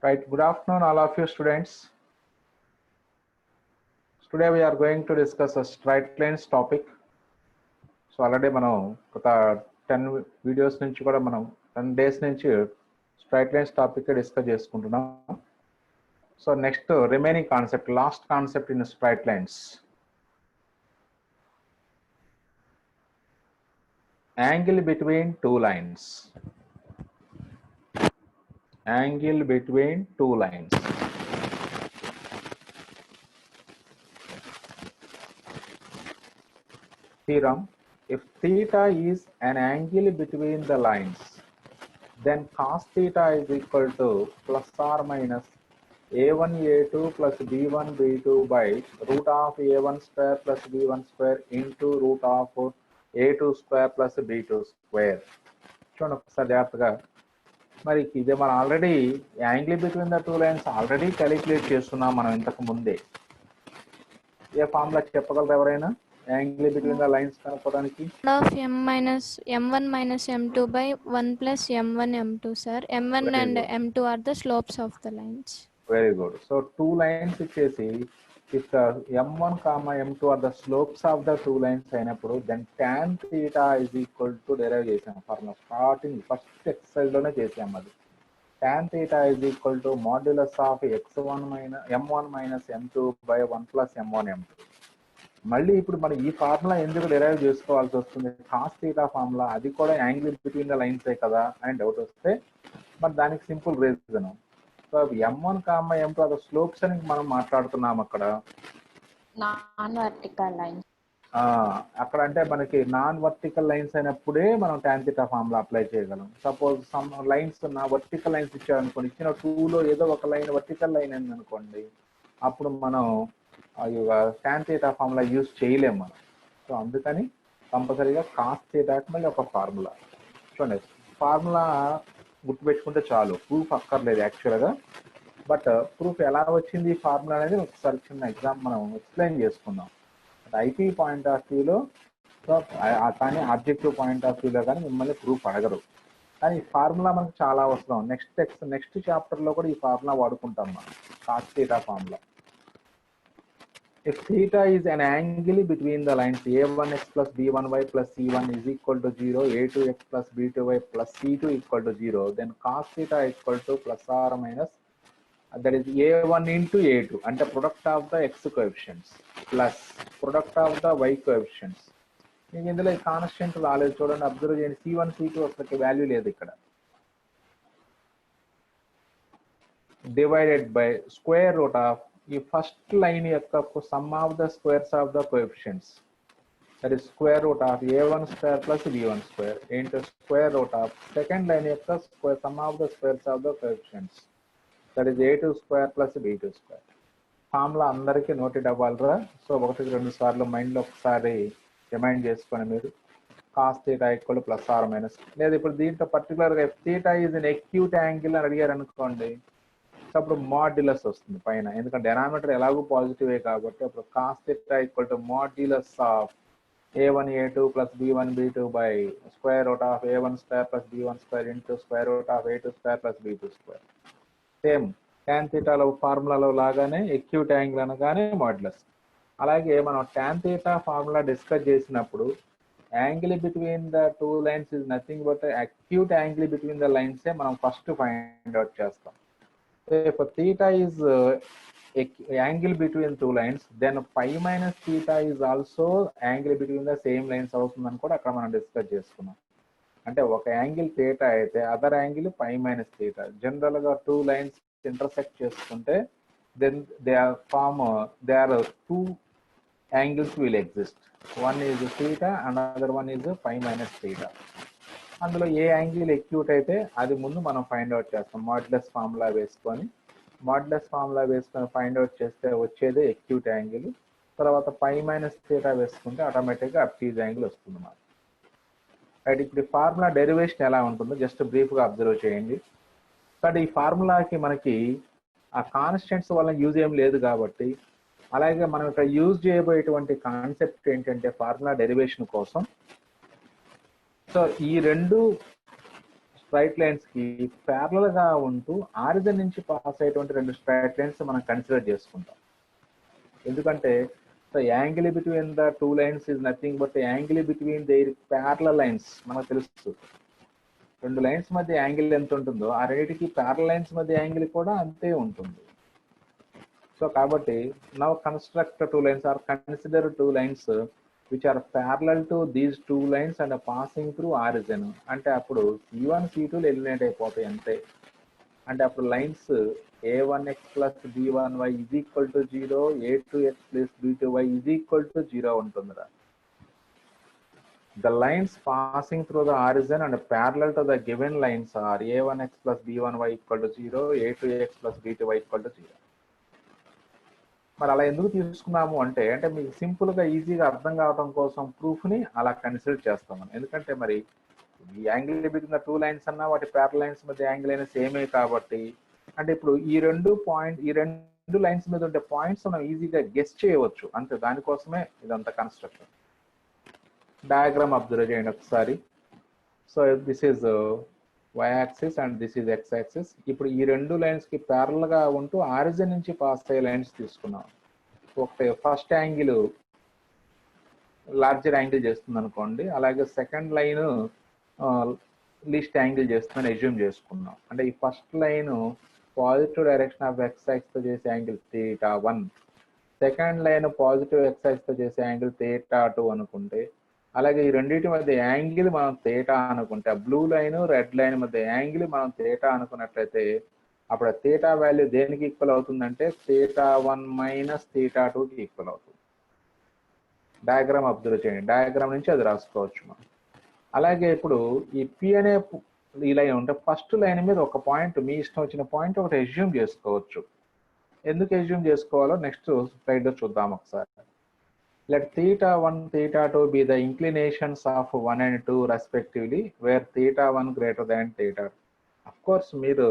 Right, good afternoon all of you students. Today we are going to discuss a straight lines topic. So already మనం ఒక 10 videos నుంచి కూడా మనం 10 days నుంచి straight lines topic discuss చేసుకుంటున్నాం. So next remaining concept, last concept in straight lines, angle between two lines. Angle between two lines. Theorem: if theta is an angle between the lines, then cos theta is equal to plus or minus a1 a2 plus b1 b2 by root of a1 square plus b1 square into root of a2 square plus b2 square. చూడండి ఒకసారి జాగ్రత్తగా. మరి ఇదే మనం already angle between the two lines already calculate చేస్తున్నాం మనం ఇంతకు ముందే. ఏ ఫార్ములా చెప్పగలరు ఎవరైనా యాంగిల్ బిట్వీన్ ద లైన్స్ కనుక్కోవడానికి? m minus m1 minus m2 by 1 plus m1 m2 sir. m1 and m2 are the slopes of the lines. Very good. So two lines ఇచ్చేసి if the m1 comma m2 are the slopes of the two lines అయినప్పుడు then tan theta is equal to derive చేసాం formula starting first exercise లోనే చేసాం. అది tan theta is equal to modulus of x1 minus m1 minus m2 by 1 plus m1 m2. మళ్ళీ ఇప్పుడు మనం ఈ formula ఎందుకు డెరైవ్ చేసుకోవాల్సి వస్తుంది? cos theta ఫార్ములా, అది కూడా యాంగిల్ బిట్వీన్ ద లైన్స్ కదా అని డౌట్ వస్తే మరి దానికి simple reason. So m1 comma m2 అది స్లోప్స్ అని మనం మాట్లాడుతున్నాం అక్కడ. నాన్ వర్టికల్ లైన్స్ అక్కడ అంటే మనకి నాన్ వర్టికల్ లైన్స్ అయినప్పుడే మనం tan theta ఫార్ములా అప్లై చేయగలం. సపోజ్ సమ్ లైన్స్ నా వర్టికల్ లైన్స్ ఇచ్చారనుకోండి, ఇచ్చిన 2లో ఏదో ఒక లైన్ వర్టికల్ లైన్ అయింది అనుకోండి, అప్పుడు మనం tan theta ఫార్ములా యూజ్ చేయలేము మనం. సో అందుకని కంపల్సరీగా cos theta మళ్ళీ ఒక ఫార్ములా. చూడండి ఫార్ములా గుర్తుపెట్టుకుంటే చాలు, ప్రూఫ్ అక్కర్లేదు యాక్చువల్గా. బట్ ప్రూఫ్ ఎలా వచ్చింది ఈ ఫార్ములా అనేది ఒకసారి చిన్న ఎగ్జామ్ మనం ఎక్స్ప్లెయిన్ చేసుకుందాం. ఐపీ పాయింట్ ఆఫ్ వ్యూలో కానీ ఆబ్జెక్టివ్ పాయింట్ ఆఫ్ వ్యూలో కానీ మిమ్మల్ని ప్రూఫ్ అడగరు. కానీ ఈ ఫార్ములా మనకు చాలా అవసరం. నెక్స్ట్ చాప్టర్లో కూడా ఈ ఫార్ములా వాడుకుంటాం మనం, cos theta formula. If theta is an angle between the lines a1x plus b1y plus c1 is equal to 0, a2x plus b2y plus c2 equal to 0, then cos theta equal to plus or minus, that is a1 into a2 అంటే product of the x coefficients plus product of the y coefficients. మీకు ఇందులో constant రాలేదు చూడండి, observe చేయండి. c1 c2 అసలు value లేదు ఇక్కడ. Divided by square root of ఈ ఫస్ట్ లైన్ యొక్క sum of the squares of the coefficients, that is square root of a1 square plus b1 square into square root of second line యొక్క square sum of the squares of the coefficients, that is a2 square plus b2 square. Formula అందరికీ noted అవ్వాలిరా. So 1-2 సార్లు మైండ్లో ఒకసారి remind చేసుకొని మీరు cos theta equal plus or minus. లేదా ఇప్పుడు దీంట్లో పర్టికులర్గా if theta is an acute angle అని అడిగారు అనుకోండి, అప్పుడు మాడ్యులస్ వస్తుంది పైన, ఎందుకంటే డెనామినేటర్ ఎలాగూ పాజిటివే కాబట్టి. అప్పుడు cos theta equal to modulus of a1 a2 plus b1 b2 by square root of a1 square plus b1 square into square root of a2 square plus b2 square. Same tan theta ఫార్ములాలో లాగానే acute angle అనగానే modulus. అలాగే మనం tan theta formula discuss చేసినప్పుడు angle between the two lines is nothing but acute angle between the లైన్సే మనం first find out చేస్తాం. If theta is angle between two lines, then pi minus theta is also angle between the same lines అవుతుందని కూడా అక్కడ మనం discuss చేసుకున్నాం. అంటే ఒక యాంగిల్ థీటా అయితే other angle pi minus theta. జనరల్గా టూ లైన్స్ ఇంటర్సెక్ట్ చేసుకుంటే then they are two angles will exist. One is theta and other one is pi minus theta. అందులో ఏ యాంగిల్ ఎక్యూట్ అయితే అది ముందు మనం ఫైండ్ అవుట్ చేస్తాం. మాడ్యులస్ ఫార్ములా వేసుకొని ఫైండ్ అవుట్ చేస్తే వచ్చేది ఎక్యూట్ యాంగిల్. తర్వాత పై మైనస్ థీటా వేసుకుంటే ఆటోమేటిక్గా అబ్ట్యూజ్ యాంగిల్ వస్తుంది అన్నమాట. రైట్, ఇప్పుడు ఈ ఫార్ములా డెరివేషన్ ఎలా ఉంటుందో జస్ట్ బ్రీఫ్గా అబ్జర్వ్ చేయండి. బట్ ఈ ఫార్ములాకి మనకి ఆ కాన్స్టెంట్స్ వల్ల యూజ్ ఏం లేదు కాబట్టి, అలాగే మనం ఇక్కడ యూజ్ చేయబోయేటువంటి కాన్సెప్ట్ ఏంటంటే ఫార్ములా డెరివేషన్ కోసం. సో ఈ రెండు స్ట్రైట్ లైన్స్ కి ప్యారలల్ గా ఉంటూ ఆరిజిన్ నుంచి పాస్ అయ్యేటువంటి రెండు స్ట్రైట్ లైన్స్ మనం కన్సిడర్ చేసుకుంటాం. ఎందుకంటే the angle between the two lines is nothing but the angle between their parallel lines. మనకు తెలుసు రెండు లైన్స్ మధ్య యాంగిల్ ఎంత ఉంటుందో ఆ రెండింటికి ప్యారలల్ లైన్స్ మధ్య యాంగిల్ కూడా అంతే ఉంటుంది. సో కాబట్టి now construct two lines or consider two lines which are parallel to these two lines and passing through origin. అంటే అప్పుడు C1 C2 ఎలిమినేట్ అయిపోతాయి అంతే. అంటే అప్పుడు lines a1x plus b1y is equal to 0, a2x plus b2y is equal to 0 ఉంటుందిరా. The lines passing through the origin and parallel to the given lines are a1x plus b1y equal to 0, a2x plus b2y equal to 0. మరి అలా ఎందుకు తీసుకున్నాము అంటే మీకు simple గా ఈజీగా అర్థం కావడం కోసం ప్రూఫ్ ని అలా కన్సిడర్ చేస్తాం మనం. ఎందుకంటే మరి ఈ angle between the two lines అన్నా వాటి ప్యారలల్ లైన్స్ మధ్య యాంగిల్ అయినా సేమే కాబట్టి అంటే ఇప్పుడు ఈ రెండు లైన్స్ మీద ఉండే పాయింట్స్ మనం ఈజీగా గెస్ చేయవచ్చు అంతే. దానికోసమే ఇదంతా కన్స్ట్రక్షన్. డయాగ్రామ్ అబ్జర్వ్ చేయండి ఒకసారి. So this is y axis and this is x axis. ఇప్పుడు ఈ రెండు లైన్స్ కి ప్యారలల్ గా ఉంటూ ఆరిజిన్ నుంచి పాస్ అయ్యే లైన్స్ తీసుకున్నాం. ఒకటి ఫస్ట్ యాంగిల్ లార్జర్ యాంగిల్ చేస్తుంది అనుకోండి, అలాగే సెకండ్ లైన్ లీస్ట్ యాంగిల్ చేస్తుందని అజ్యూమ్ చేసుకున్నాం. అంటే ఈ first line positive direction of x axis తో చేసే angle θ1, second line positive x axis తో చేసే యాంగిల్ θ2 అనుకుంటే, అలాగే ఈ రెండింటి మధ్య యాంగిల్ మనం θ అనుకుంటే, బ్లూ లైన్ రెడ్ లైన్ మధ్య యాంగిల్ మనం θ అనుకున్నట్లయితే అప్పుడు θ వాల్యూ దేనికి ఈక్వల్ అవుతుందంటే θ1 మైనస్ θ2కి ఈక్వల్ అవుతుంది. డయాగ్రామ్ అబ్జర్వ్ చేయండి. డయాగ్రామ్ నుంచి అది రాసుకోవచ్చు మనం. అలాగే ఇప్పుడు ఈ P అనే ఈ లైన్ ఉంటే ఫస్ట్ లైన్ మీద ఒక పాయింట్ మీ ఇష్టం వచ్చిన పాయింట్ ఒకటి అజ్యూమ్ చేసుకోవచ్చు. ఎందుకు అజ్యూమ్ చేసుకోవాలో నెక్స్ట్ స్లైడ్ లో చూద్దాం ఒకసారి. Let θ1, θ2 be the inclinations of 1 and 2 respectively, where θ1 greater than θ2. Of course, మీరు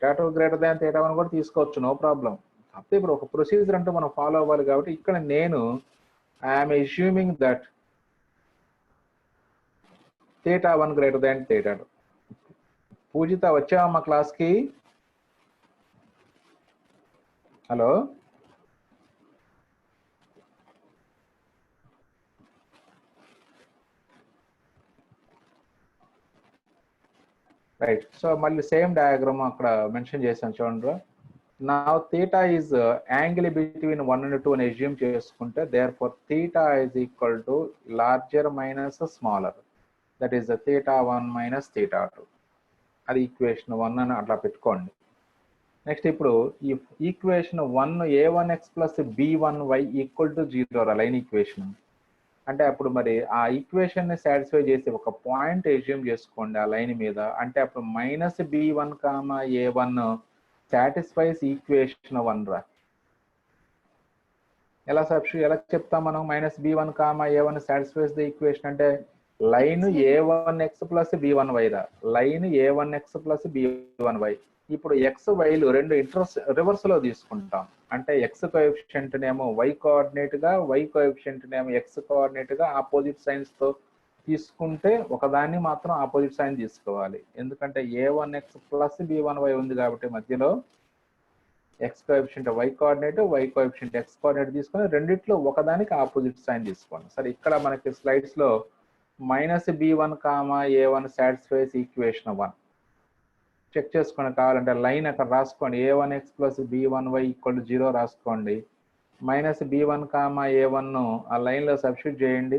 θ2 greater than θ1 కూడా తీసుకోవచ్చు, నో ప్రాబ్లం. కాకపోతే ఇప్పుడు ఒక ప్రొసీజర్ అంటూ మనం ఫాలో అవ్వాలి కాబట్టి ఇక్కడ నేను I'm assuming that θ1 greater than θ2. Pujitha వచ్చావా మా క్లాస్కి? Hello, right. సో మళ్ళీ సేమ్ డయాగ్రామ్ అక్కడ మెన్షన్ చేశాను చూడండి. నా θ ఈజ్ యాంగిల్ బిట్వీన్ 1 and 2 అని అజ్యూమ్ చేసుకుంటే therefore θ is equal to larger minus smaller, that is θ1 minus θ2. అది ఈక్వేషన్ 1 అని అట్లా పెట్టుకోండి. నెక్స్ట్ ఇప్పుడు ఈ equation 1 a1x plus b1y equal to 0 line equation. అంటే అప్పుడు మరి ఆ ఈక్వేషన్ ని సాటిస్ఫై చేసి ఒక పాయింట్ అజ్యూమ్ చేసుకోండి ఆ లైన్ మీద. అంటే అప్పుడు minus b1 comma a1 satisfies equation 1 రా. ఎలా చెప్తాం మనం minus b1 comma a1 satisfies the equation అంటే లైన్ a1x ప్లస్ b1y రా. Line a1x plus b1y. ఇప్పుడు ఎక్స్ వైలు రెండు రివర్స్ లో తీసుకుంటాం. అంటే ఎక్స్ కోఎఫిషియంట్ నేమో y కోఆర్డినేట్ గా, y కోఎఫిషియంట్ నేమో x కోఆర్డినేట్ గా ఆపోజిట్ సైన్స్ తో తీసుకుంటే ఒకదాన్ని మాత్రం ఆపోజిట్ సైన్ తీసుకోవాలి. ఎందుకంటే a1x ప్లస్ b1y ఉంది కాబట్టి మధ్యలో x coefficient y coordinate, y coefficient x coordinate తీసుకొని రెండిట్లో ఒకదానికి ఆపోజిట్ సైన్ తీసుకోండి. సరే, ఇక్కడ మనకి స్లైడ్స్ లో minus b1 comma a1 satisfies equation 1 check చేసుకోండి. కావాలంటే లైన్ అక్కడ రాసుకోండి. a1x plus b1y equal to 0 రాసుకోండి. మైనస్ b1 కామా a1 ఆ లైన్ లో సబ్స్టిట్యూట్ చేయండి.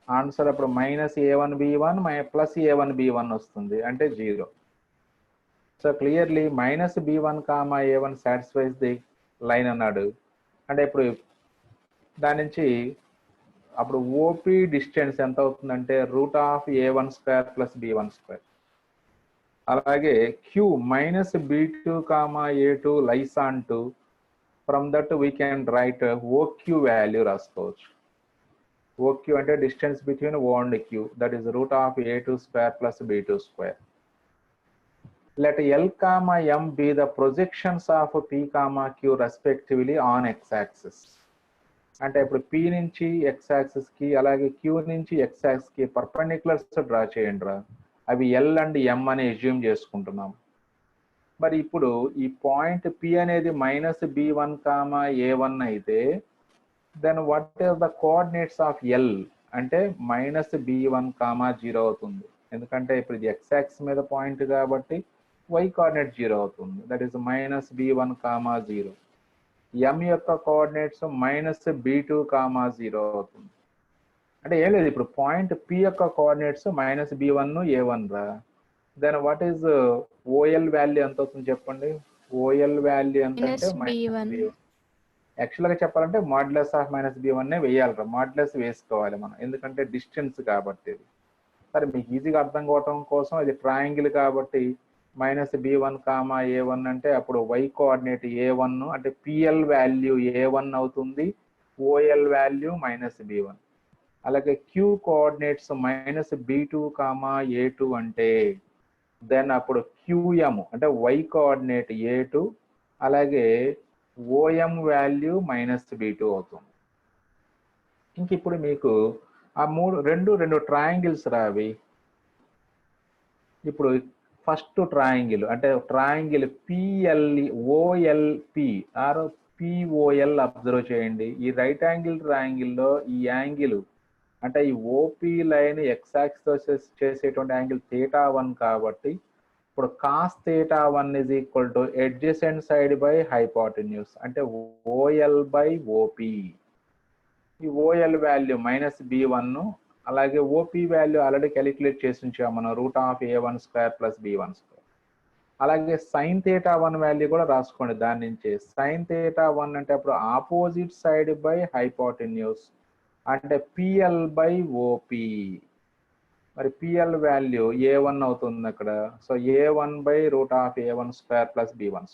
ఆన్సర్ అప్పుడు మైనస్ a1b1 ప్లస్ a1b1 వస్తుంది, అంటే 0. So clearly minus b1 comma a1 satisfies the line అన్నాడు. అంటే ఇప్పుడు దాని నుంచి అప్పుడు ఓపీ డిస్టెన్స్ ఎంత అవుతుందంటే √a1² ప్లస్ b1². అలాగే q minus b2 comma a2 lies on to, from that we can write OQ value రాసుకోవచ్చు. OQ అంటే distance between O and Q, that is √a2² plus b2². Let L comma M be the projections of P comma Q respectively on x axis. అంటే ఇప్పుడు P నుంచి x axis కి అలాగే Q నుంచి x axis కి perpendiculars draw చేయండి రా. అవి ఎల్ అండ్ ఎం అని ఎజ్యూమ్ చేసుకుంటున్నాం. మరి ఇప్పుడు ఈ పాయింట్ పి అనేది మైనస్ B1, A1 అయితే then what is the coordinates of L అంటే మైనస్ B1, 0 అవుతుంది. ఎందుకంటే ఇప్పుడు ఇది ఎక్స్ యాక్సిస్ మీద పాయింట్ కాబట్టి y కోఆర్డినేట్ 0 అవుతుంది. That is minus B1, 0. ఎం యొక్క కోఆర్డినేట్స్ మైనస్ B2, 0 అవుతుంది. అంటే ఏం లేదు, ఇప్పుడు పాయింట్ పి యొక్క కోఆర్డినేట్స్ మైనస్ B1, A1 రా. Then what is OL value ఎంత అవుతుంది చెప్పండి? ఓఎల్ వాల్యూ ఎంత అంటే B1. యాక్చువల్గా చెప్పాలంటే మాడ్యులస్ ఆఫ్ మైనస్ B1 వేయాలరా, మాడ్యులస్ వేసుకోవాలి మనం, ఎందుకంటే డిస్టెన్స్ కాబట్టి. సరే మీకు ఈజీగా అర్థం కావటం కోసం ఇది ట్రయాంగిల్ కాబట్టి మైనస్ B1, A1 అంటే అప్పుడు y కోఆర్డినేట్ A1 అంటే పిఎల్ వాల్యూ A1 అవుతుంది, ఓఎల్ వాల్యూ మైనస్ B1. అలాగే Q coordinates minus B2, A2 అంటే దెన్ అప్పుడు క్యూఎం అంటే y కోఆర్డినేట్ A2 అలాగే ఓఎం వాల్యూ మైనస్ B2 అవుతుంది. ఇంక ఇప్పుడు మీకు ఆ రెండు ట్రయాంగిల్స్ రావి. ఇప్పుడు ఫస్ట్ ట్రయాంగిల్ అంటే triangle OLP or POL observe చేయండి. ఈ రైట్ యాంగిల్ ట్రయాంగిల్లో ఈ యాంగిల్ అంటే ఈ ఓపి లైన్ ఎక్స్ యాక్సిస్ తో చేసేటువంటి యాంగిల్ θ1 కాబట్టి ఇప్పుడు cos θ1 is equal to adjacent side by hypotenuse అంటే ఓఎల్ బై ఓపి. ఈ ఓఎల్ వాల్యూ మైనస్ B1 అలాగే ఓపి వాల్యూ ఆల్రెడీ క్యాలిక్యులేట్ చేసి ఉంచాం మనం, √A1² ప్లస్ B1². అలాగే సైన్ θ1 వాల్యూ కూడా రాసుకోండి దాని నుంచి. సైన్ θ1 అంటే అప్పుడు ఆపోజిట్ సైడ్ బై హైపోటెన్యూస్ అంటే పిఎల్ బై ఓపి. మరి పిఎల్ వాల్యూ A1 అవుతుంది అక్కడ. So A1 by √A1² plus B1².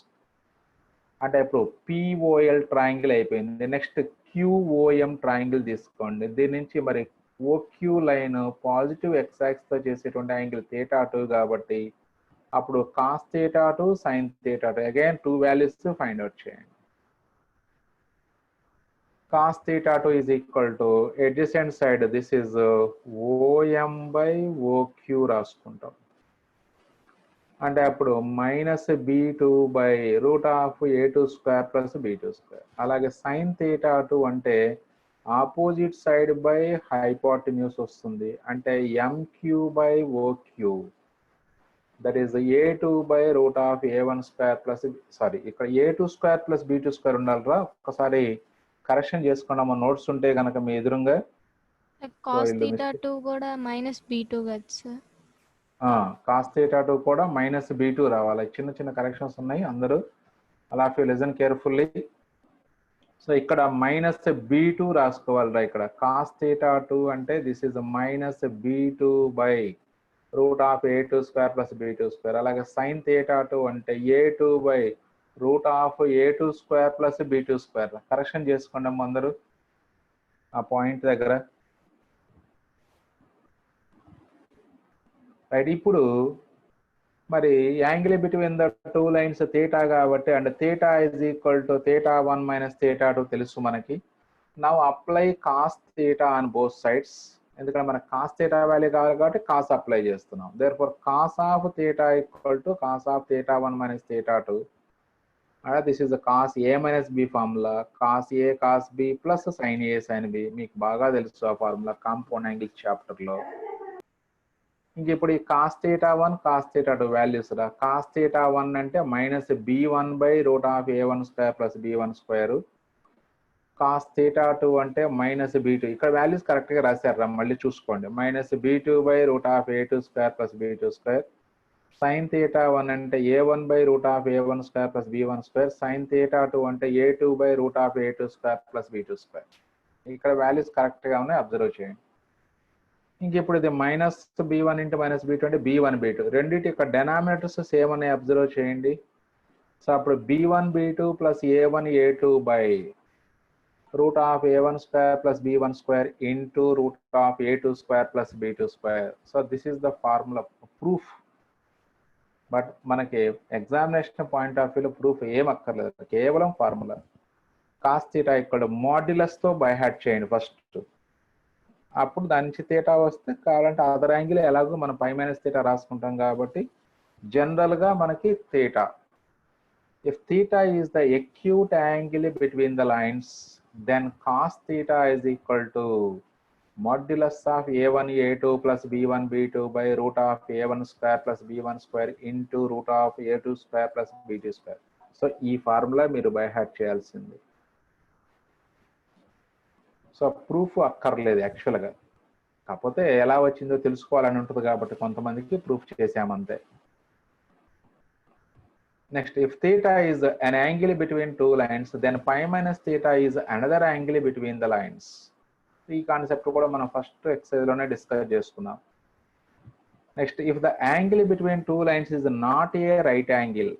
అంటే ఇప్పుడు పిఓఎల్ ట్రయాంగిల్ అయిపోయింది. నెక్స్ట్ క్యూఓఎం ట్రయాంగిల్ తీసుకోండి. దీని నుంచి మరి OQ line positive X axis తో చేసేటువంటి యాంగిల్ θ2 కాబట్టి అప్పుడు cos θ2 sine θ2 again 2 values find out చేయండి. Cos θ2 is equal to adjacent side, this is OM by OQ రాసుకుంటాం. అంటే అప్పుడు minus B2 by √A2² plus B2². అలాగే సైన్ θ2 అంటే ఆపోజిట్ సైడ్ బై హైపోటెన్యూస్ వస్తుంది అంటే MQ by OQ. That is A2 by √A1² plus ఇక్కడ A2² plus B2² ఉండాలిరా. ఒకసారి కరెక్షన్ చేసుకున్నాం నోట్స్ ఉంటే కనుక మీ ఎదురుగా. cos θ2 కూడా మైనస్ B2 కదా సార్? కాస్ θ2 కూడా మైనస్ B2 రావాలి. చిన్న చిన్న కరెక్షన్స్ ఉన్నాయి, అందరూ అలా లిజన్ కేర్ఫుల్లీ. సో ఇక్కడ మైనస్ B2 రాసుకోవాలిరా. ఇక్కడ కాస్ θ2 అంటే this is minus B2 by √A2² plus B2². అలాగే సైన్ θ2 అంటే A2 by √A2² plus B2². Correction చేసుకోండి అమ్మ అందరూ ఆ పాయింట్ దగ్గర. రైట్, ఇప్పుడు మరి angle between the two lines θ కాబట్టి and θ is equal to θ1 minus θ2 తెలుసు మనకి. Now apply cos θ on both sides. ఎందుకంటే మనకు కాస్ θ వాల్యూ కావాలి కాబట్టి కాస్ అప్లై చేస్తున్నాం. Therefore cos of θ equal to cos of θ1 minus θ2. This is cos A minus B formula. Cos A cos B plus sine A sine B. మీకు బాగా తెలుసు ఆ formula compound angle chapter లో. ఇంక ఇప్పుడు ఈ కాస్ θ1 కాస్ θ2 వాల్యూస్ రా. Cos θ1 అంటే minus B1 by √A1² plus B1². Cos θ2 అంటే మైనస్ B2. ఇక్కడ వాల్యూస్ కరెక్ట్ గా రాశారా మళ్ళీ చూసుకోండి. Minus B2 by √A2² plus B2². Sign θ1 అంటే A1 by √A1² plus B1². Sign θ2 అంటే A2 by √A2² plus B2². ఇక్కడ వాల్యూస్ కరెక్ట్ గా ఉన్నాయి, అబ్జర్వ్ చేయండి. ఇంక ఇప్పుడు ఇది minus B1 into minus B2 అంటే B1 B2. రెండింటి యొక్క డెనామినేటర్స్ సేమ్ అని అబ్జర్వ్ చేయండి. సో అప్పుడు B1 B2 plus A1 A2 by √A1² plus B1² into √A2² plus B2². So this is the formula proof. But మనకి ఎగ్జామినేషన్ పాయింట్ ఆఫ్ వ్యూలో proof ఏం అక్కర్లేదు, కేవలం ఫార్ములా. కాస్ θ ఇక్కడ మాడ్యులస్ తో బై హార్ట్ చేయండి ఫస్ట్. అప్పుడు దాని నుంచి థీటా వస్తే కావాలంటే అదర్ యాంగిల్ ఎలాగో మనం పై మైనస్ థీటా రాసుకుంటాం కాబట్టి జనరల్గా మనకి theta. If theta is the acute angle between the lines, then cos theta is equal to modulus of a1 a2 plus b1 b2 by root of a1 square plus b1 square into root of a2 square plus b2 square. So ఈ formula మీరు by heart చేయాల్సింది. So proof అక్కర్లేదు యాక్చువల్గా, కాకపోతే ఎలా వచ్చిందో తెలుసుకోవాలని ఉంటుంది కాబట్టి కొంతమందికి proof చేసామంతే. Next, if theta is an angle between two lines, then pi minus theta is another angle between the lines. ఈ కాన్సెప్ట్ కూడా మనం ఫస్ట్ ఎక్సర్సైజ్ లోనే డిస్కస్ చేసుకున్నాం. Next, if the angle between two lines is not a right angle,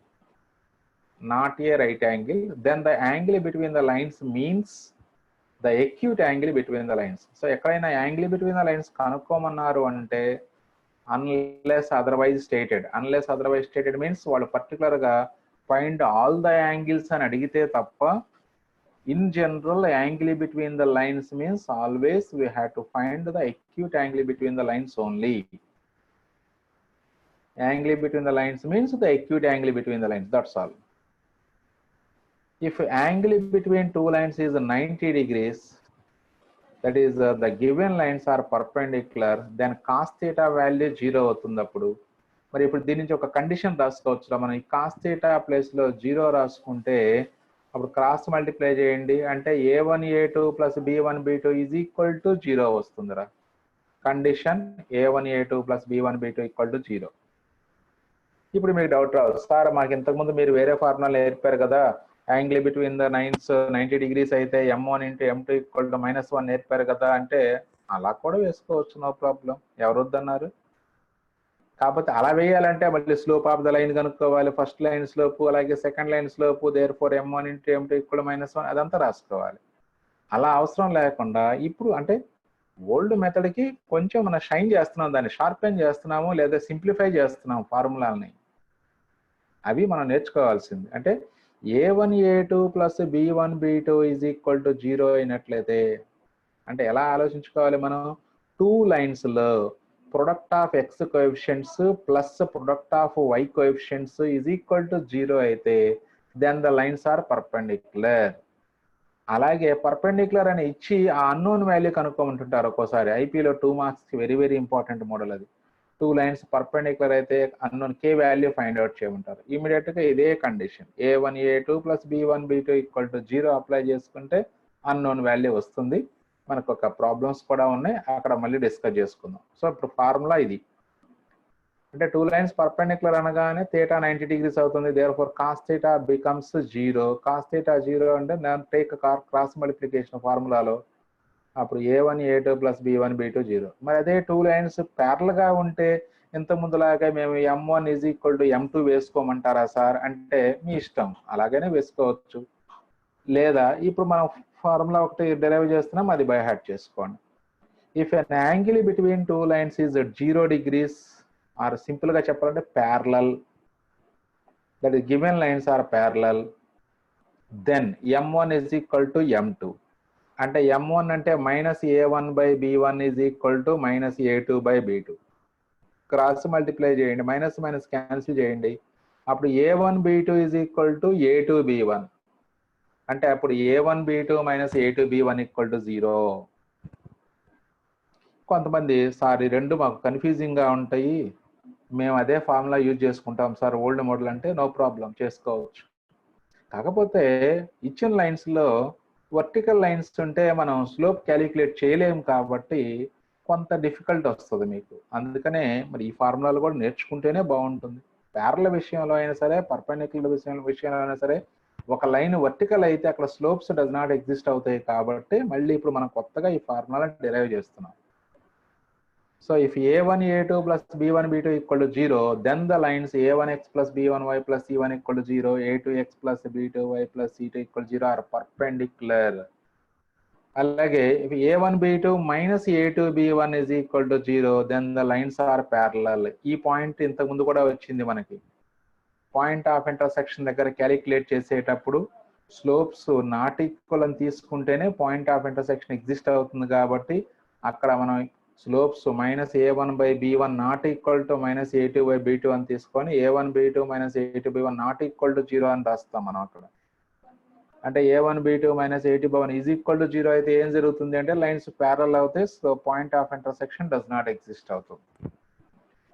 then the angle between the lines means the acute angle between the lines. So ఎక్కడైనా angle between the lines కనుక్కోమన్నారు అంటే unless otherwise stated means వాళ్ళు particular గా find all the angles అని అడిగితే తప్ప, in general angle between the lines means always we have to find the acute angle between the lines only. Angle between the lines means the acute angle between the lines, that's all. If angle between two lines is 90 degrees, that is the given lines are perpendicular, then cos theta value 0 అవుతుంది. అప్పుడు మరి ఇప్పుడు దీని నుంచి ఒక condition రాసుకోవచ్చు. మనం ఈ cos theta ప్లేస్ లో 0 రాసుకుంటే అప్పుడు క్రాస్ మల్టిప్లై చేయండి అంటే a1 a2 plus b1 b2 is equal to 0 వస్తుందిరా. Condition a1 a2 plus b1 b2 equal to 0. ఇప్పుడు మీకు డౌట్ రాదు, సార్ మాకు ఇంతకుముందు మీరు వేరే ఫార్ములా నేర్పారు కదా, angle between the lines 90 degrees అయితే m1 into m2 equal to -1 నేర్పారు కదా అంటే అలా కూడా వేసుకోవచ్చు, నో ప్రాబ్లం, ఎవరు వద్దన్నారు. కాకపోతే అలా వేయాలంటే మళ్ళీ స్లోప్ ఆఫ్ ద లైన్ కనుక్కోవాలి, ఫస్ట్ లైన్ స్లోపు అలాగే second line slope, therefore m1 into m2 equal to -1 అదంతా రాసుకోవాలి. అలా అవసరం లేకుండా ఇప్పుడు అంటే ఓల్డ్ మెథడ్కి కొంచెం మనం షైన్ చేస్తున్నాం, దాన్ని షార్పెన్ చేస్తున్నాము లేదా సింప్లిఫై చేస్తున్నాం ఫార్ములాలని, అవి మనం నేర్చుకోవాల్సింది. అంటే a1 a2 plus b1 b2 is equal to 0 అయినట్లయితే అంటే ఎలా ఆలోచించుకోవాలి మనం, టూ లైన్స్ లో product of x coefficients plus product of y coefficients is equal to 0 అయితే then the lines are perpendicular. అలాగే పర్పెండిక్యులర్ అని ఇచ్చి ఆ అన్నోన్ వాల్యూ కనుక్కోమంటుంటారు ఒక్కోసారి. ఐపీలో 2 marks very very important model అది. టూ లైన్స్ పర్పెండిక్యులర్ అయితే unknown K value find out చేయమంటారు. ఇమీడియట్ గా ఇదే condition a1 a2 plus b1 b2 equal to 0 apply చేసుకుంటే అన్నోన్ వాల్యూ వస్తుంది. మనకు ఒక ప్రాబ్లమ్స్ కూడా ఉన్నాయి, అక్కడ మళ్ళీ డిస్కస్ చేసుకుందాం. సో ఇప్పుడు ఫార్ములా ఇది. అంటే టూ లైన్స్ పర్పెండిక్యులర్ అనగానే థీటా 90 degrees అవుతుంది, therefore cos theta becomes 0. Cos theta 0 అంటే టేక్ క్రాస్ మల్టిప్లికేషన్ ఫార్ములాలో అప్పుడు a1 a2 plus b1 b2 0. మరి అదే టూ లైన్స్ ప్యారల్ గా ఉంటే ఇంత ముందులాగా మేము m1 is equal to m2 వేసుకోమంటారా సార్ అంటే మీ ఇష్టం, అలాగనే వేసుకోవచ్చు. లేదా ఇప్పుడు మనం ఫార్ములా ఒకటి డెరైవ్ చేస్తున్నాం, అది బై హార్ట్ చేసుకోండి. If an angle between two lines is 0 degrees or simple గా చెప్పాలంటే parallel, that is given lines are parallel, then m1 is equal to m2. అంటే m1 అంటే -a1 by b1 is equal to -a2 by b2. Cross multiply చేయండి, minus minus cancel చేయండి, అప్పుడు a1 b2 is equal to a2 b1. అంటే అప్పుడు a1 b2 minus a2 b1 equal to 0. కొంతమంది sir ఈ రెండు మాకు కన్ఫ్యూజింగ్ గా ఉంటాయి, మేము అదే ఫార్ములా యూజ్ చేసుకుంటాం సార్ ఓల్డ్ మోడల్ అంటే నో ప్రాబ్లం చేసుకోవచ్చు. కాకపోతే ఇచ్చిన లైన్స్ లో వర్టికల్ లైన్స్ ఉంటే మనం స్లోప్ క్యాలిక్యులేట్ చేయలేము కాబట్టి కొంత డిఫికల్ట్ వస్తుంది మీకు. అందుకనే మరి ఈ ఫార్ములాలు కూడా నేర్చుకుంటేనే బాగుంటుంది. ప్యారల విషయంలో అయినా సరే, పర్పెండిక్యులర్ విషయంలో అయినా సరే, ఒక లైన్ వర్టికల్ అయితే అక్కడ స్లోప్స్ డస్ నాట్ ఎగ్జిస్ట్ అవుతాయి కాబట్టి మళ్ళీ ఇప్పుడు మనం కొత్తగా ఈ ఫార్ములాని డిరైవ్ చేస్తున్నాం. So if a1 a2 plus b1 b2 equal to 0, then the lines a1x plus b1y plus c1 equal to 0, a2x plus b2y plus c2 equal to 0 are perpendicular. అలాగే if a1 b2 minus a2 b1 is equal to 0, then the lines are parallel. ఈ point ఇంతకు ముందు కూడా వచ్చింది మనకి. Point of intersection దగ్గర calculate చేసేటప్పుడు slopes not equal అని తీసుకుంటేనే పాయింట్ ఆఫ్ ఇంటర్సెక్షన్ ఎగ్జిస్ట్ అవుతుంది కాబట్టి అక్కడ మనం slopes -a1/b1 not equal to -a2/b2 అని తీసుకొని a1b2 -a2b1 not equal to 0 అని రాస్తాం మనం అక్కడ. అంటే a1b2 -a2b1 is equal to 0 అయితే ఏం జరుగుతుంది అంటే లైన్స్ ప్యారల్ అవుతాయి. So point of intersection does not exist అవుతుంది.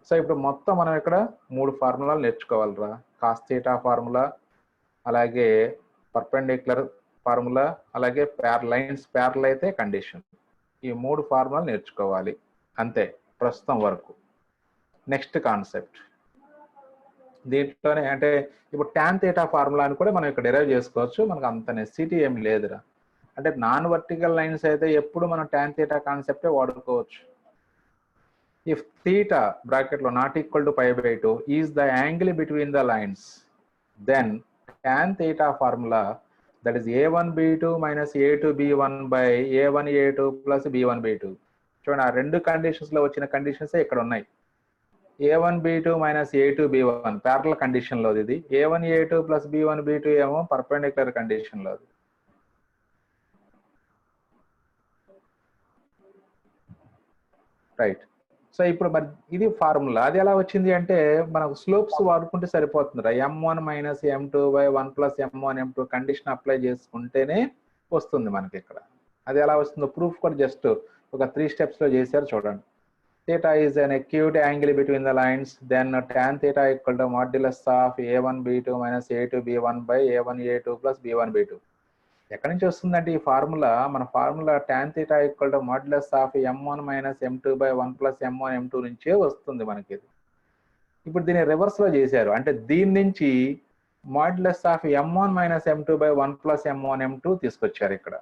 సో ఇప్పుడు మొత్తం మనం ఇక్కడ 3 ఫార్ములాలు నేర్చుకోవాలిరా. కాస్ థీటా ఫార్ములా, అలాగే పర్పెండిక్యులర్ ఫార్ములా, అలాగే లైన్స్ ప్యారల్ అయితే కండిషన్. ఈ 3 ఫార్ములాలు నేర్చుకోవాలి అంతే ప్రస్తుతం వరకు. నెక్స్ట్ కాన్సెప్ట్ దీంట్లోనే అంటే ఇప్పుడు tan థీటా ఫార్ములా అని కూడా మనం ఇక్కడ డెరైవ్ చేసుకోవచ్చు. మనకు అంత నెసిటీ ఏం లేదురా. అంటే నాన్ వర్టికల్ లైన్స్ అయితే ఎప్పుడు మనం tan థీటా కాన్సెప్టే వాడుకోవచ్చు. ఇఫ్ థీటా బ్రాకెట్లో not equal to π/2 is the angle between the lines, then tan theta formula that is a1b2 minus a2b1 by a1a2 plus b1b2. చూడండి, ఆ రెండు కండిషన్స్ లో వచ్చిన కండిషన్స్ ఇక్కడ ఉన్నాయి. a1b2 minus a2b1 parallel condition లో ఇది, a1a2 plus b1b2 ఏమో పర్పెండిక్యులర్ కండిషన్ లో. రైట్. సో ఇప్పుడు మరి ఇది ఫార్ములా. అది ఎలా వచ్చింది అంటే మనకు స్లోప్స్ వాడుకుంటే సరిపోతుంది. m1 minus m2 by 1 plus m1 m2 condition apply చేసుకుంటేనే వస్తుంది మనకి ఇక్కడ. అది ఎలా వస్తుందో ప్రూఫ్ కూడా జస్ట్ ఒక 3 స్టెప్స్ లో చేశారు చూడండి. theta is an acute angle between the lines, then tan theta equal to modulus of a1b2 minus a2b1 by a1a2 plus b1b2. ఎక్కడి నుంచి వస్తుందంటే ఈ ఫార్ములా, మన formula tan theta equal to modulus of m1 minus m2 by 1 plus m1 m2 నుంచే వస్తుంది మనకి. ఇప్పుడు దీన్ని రివర్స్ లో చేశారు. అంటే దీని నుంచి modulus of m1 minus m2 by 1 plus m1 m2 తీసుకొచ్చారు ఇక్కడ.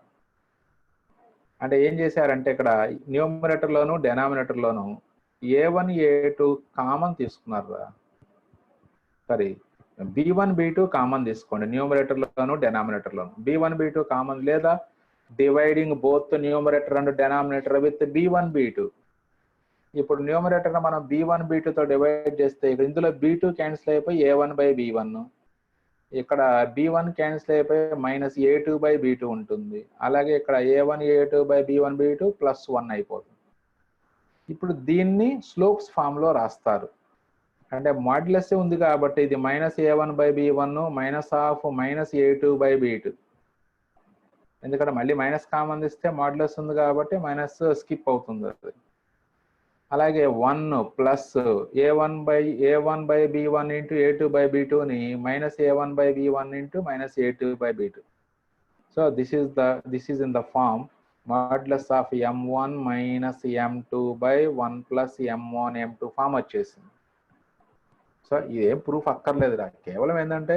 అంటే ఏం చేశారంటే ఇక్కడ న్యూమరేటర్ లోను డెనామినేటర్ లోను a1 a2 కామన్ తీసుకున్నారు. సారీ, b1 b2 కామన్ తీసుకోండి న్యూమరేటర్ లోను డెనామినేటర్ లోను. b1 b2 కామన్ లేదా dividing both numerator and denominator with b1 b2. ఇప్పుడు న్యూమరేటర్ మనం b1 b2 తో డివైడ్ చేస్తే ఇందులో b2 క్యాన్సిల్ అయిపోయి a1/b1, ఇక్కడ b1 క్యాన్సిల్ అయిపోయి -a2/b2 ఉంటుంది. అలాగే ఇక్కడ a1 a2/b1 b2 +1 అయిపోతుంది. ఇప్పుడు దీన్ని స్లోప్స్ ఫామ్ లో రాస్తారు. అంటే మాడ్యులస్ ఉంది కాబట్టి ఇది -a1/b1 -a2/b2. ఎందుకంటే మళ్ళీ మైనస్ కామన్ ఇస్తే మాడ్యులస్ ఉంది కాబట్టి మైనస్ స్కిప్ అవుతుంది అది. అలాగే 1 ప్లస్ a1/b1 ఇంటూ a2/b2ని -a1/b1 into -a2/b2. So this is in the form modulus of m1 minus m2 by 1 plus m1 m2 form వచ్చేసింది. సో ఇదేం ప్రూఫ్ అక్కర్లేదురా, కేవలం ఏంటంటే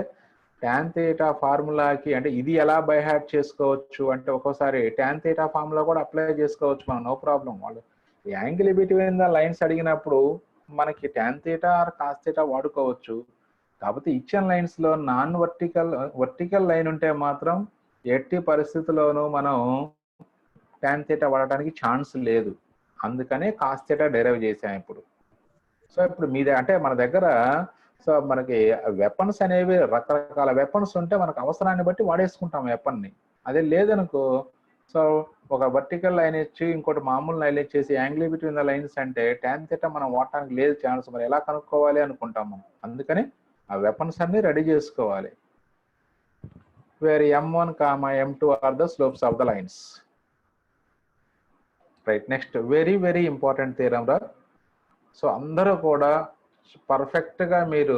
tan theta ఫార్ములాకి అంటే ఇది ఎలా బై హార్ట్ చేసుకోవచ్చు అంటే ఒక్కోసారి tan theta ఫార్ములా కూడా అప్లై చేసుకోవచ్చు మనం, నో ప్రాబ్లం. వాళ్ళు యాంగిల్ బిట్వీన్ ద లైన్స్ అడిగినప్పుడు మనకి tan theta or cos theta వాడుకోవచ్చు. కాకపోతే ఇచ్చిన లైన్స్ లో నాన్ వర్టికల్ లైన్ ఉంటే మాత్రం ఎట్టి పరిస్థితుల్లోనూ మనం tan theta వాడటానికి ఛాన్స్ లేదు. అందుకనే cos theta డెరైవ్ చేసాం ఇప్పుడు. సో ఇప్పుడు మీదే అంటే మన దగ్గర సో మనకి వెపన్స్ అనేవి రకరకాల వెపన్స్ ఉంటే మనకు అవసరాన్ని బట్టి వాడేసుకుంటాం వెపన్ని. అదే లేదనుకో సో ఒక వర్టికల్ లైన్ ఇచ్చి ఇంకోటి మామూలు లైన్ ఇచ్చేసి యాంగిల్ బిట్వీన్ ద లైన్స్ అంటే tan theta మనం వాడటానికి లేదు ఛాన్స్. మరి ఎలా కనుక్కోవాలి అనుకుంటాం మనం. అందుకని ఆ వెపన్స్ అన్ని రెడీ చేసుకోవాలి. Where m1, m2 are the slopes of the lines. Right. Next very very important theorem రా. సో అందరూ కూడా పర్ఫెక్ట్ గా మీరు